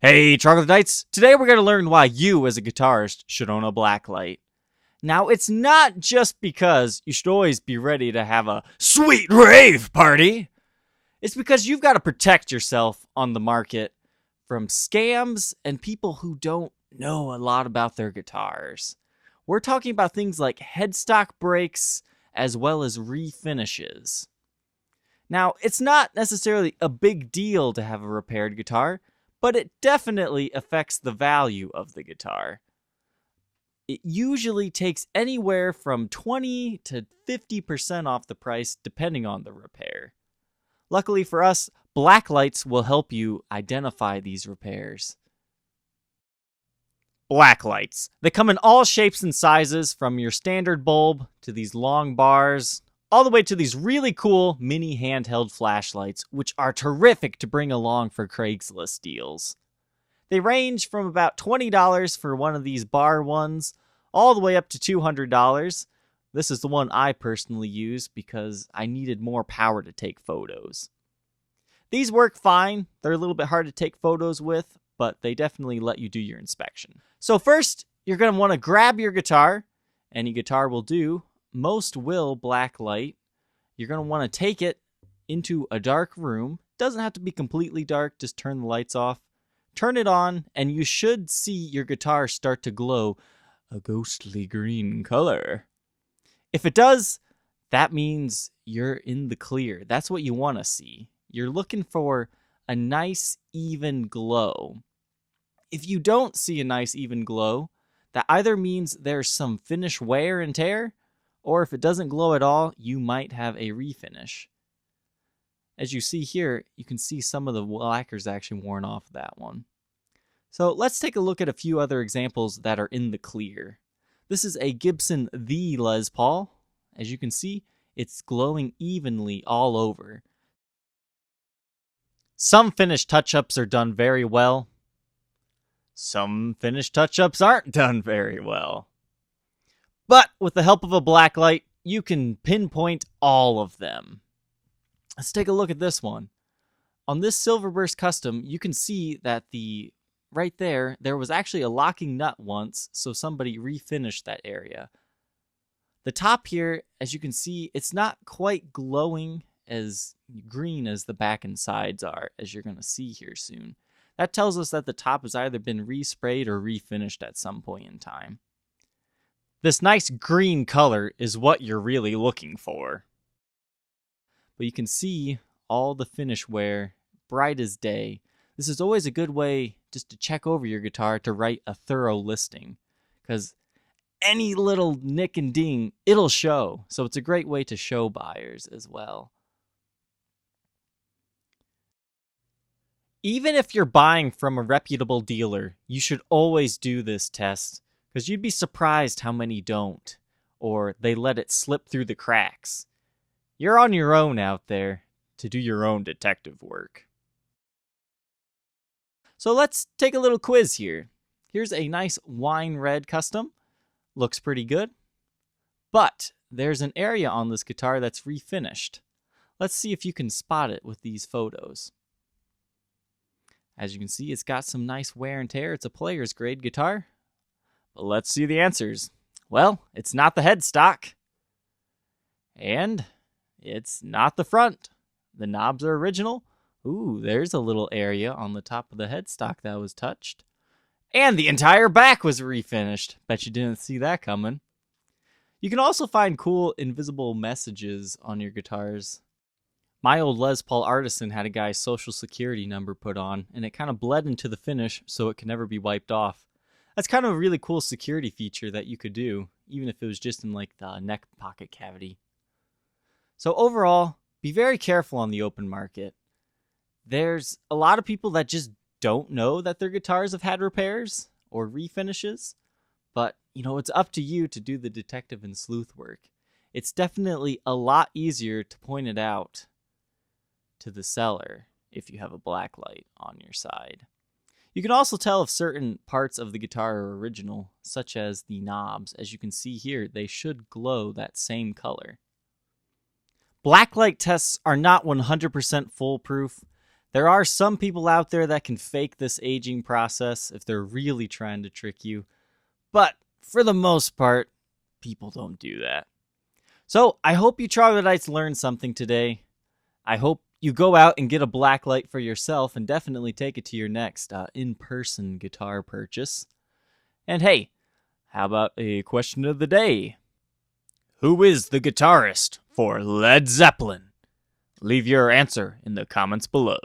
Hey, Troglodytes! Today we're going to learn why you, as a guitarist, should own a blacklight. Now, it's not just because you should always be ready to have a sweet rave party. It's because you've got to protect yourself on the market from scams and people who don't know a lot about their guitars. We're talking about things like headstock breaks as well as refinishes. Now, it's not necessarily a big deal to have a repaired guitar, but it definitely affects the value of the guitar. It usually takes anywhere from 20 to 50% off the price depending on the repair. Luckily for us, blacklights will help you identify these repairs. Blacklights. They come in all shapes and sizes, from your standard bulb to these long bars, all the way to these really cool mini handheld flashlights, which are terrific to bring along for Craigslist deals. They range from about $20 for one of these bar ones, all the way up to $200. This is the one I personally use because I needed more power to take photos. These work fine. They're a little bit hard to take photos with, but they definitely let you do your inspection. So first, you're going to want to grab your guitar. Any guitar will do. Most will blacklight. You're going to want to take it into a dark room. Doesn't have to be completely dark, just turn the lights off. Turn it on, and you should see your guitar start to glow a ghostly green color. If it does, that means you're in the clear. That's what you want to see. You're looking for a nice, even glow. If you don't see a nice, even glow, that either means there's some finish wear and tear, or if it doesn't glow at all, you might have a refinish. As you see here, you can see some of the lacquer's actually worn off that one. So let's take a look at a few other examples that are in the clear. This is a Gibson The Les Paul. As you can see, it's glowing evenly all over. Some finish touch-ups are done very well. Some finish touch-ups aren't done very well. But with the help of a blacklight, you can pinpoint all of them. Let's take a look at this one. On this Silverburst Custom, you can see that right there was actually a locking nut once, so somebody refinished that area. The top here, as you can see, it's not quite glowing as green as the back and sides are, as you're going to see here soon. That tells us that the top has either been resprayed or refinished at some point in time. This nice green color is what you're really looking for. But you can see all the finish wear, bright as day. This is always a good way just to check over your guitar to write a thorough listing, because any little nick and ding, it'll show. So it's a great way to show buyers as well. Even if you're buying from a reputable dealer, you should always do this test, because you'd be surprised how many don't, or they let it slip through the cracks. You're on your own out there to do your own detective work. So let's take a little quiz here. Here's a nice wine red custom. Looks pretty good. But there's an area on this guitar that's refinished. Let's see if you can spot it with these photos. As you can see, it's got some nice wear and tear. It's a player's grade guitar. But let's see the answers. Well, it's not the headstock. And it's not the front. The knobs are original. Ooh, there's a little area on the top of the headstock that was touched. And the entire back was refinished. Bet you didn't see that coming. You can also find cool invisible messages on your guitars. My old Les Paul Artisan had a guy's social security number put on, and it kind of bled into the finish so it can never be wiped off. That's kind of a really cool security feature that you could do, even if it was just in like the neck pocket cavity. So overall, be very careful on the open market. There's a lot of people that just don't know that their guitars have had repairs or refinishes, but it's up to you to do the detective and sleuth work. It's definitely a lot easier to point it out to the seller if you have a blacklight on your side. You can also tell if certain parts of the guitar are original, such as the knobs. As you can see here, they should glow that same color. Blacklight tests are not 100% foolproof. There are some people out there that can fake this aging process if they're really trying to trick you, but for the most part, people don't do that. So I hope you troglodytes learned something today. I hope you go out and get a black light for yourself and definitely take it to your next in-person guitar purchase. And hey, how about a question of the day? Who is the guitarist for Led Zeppelin? Leave your answer in the comments below.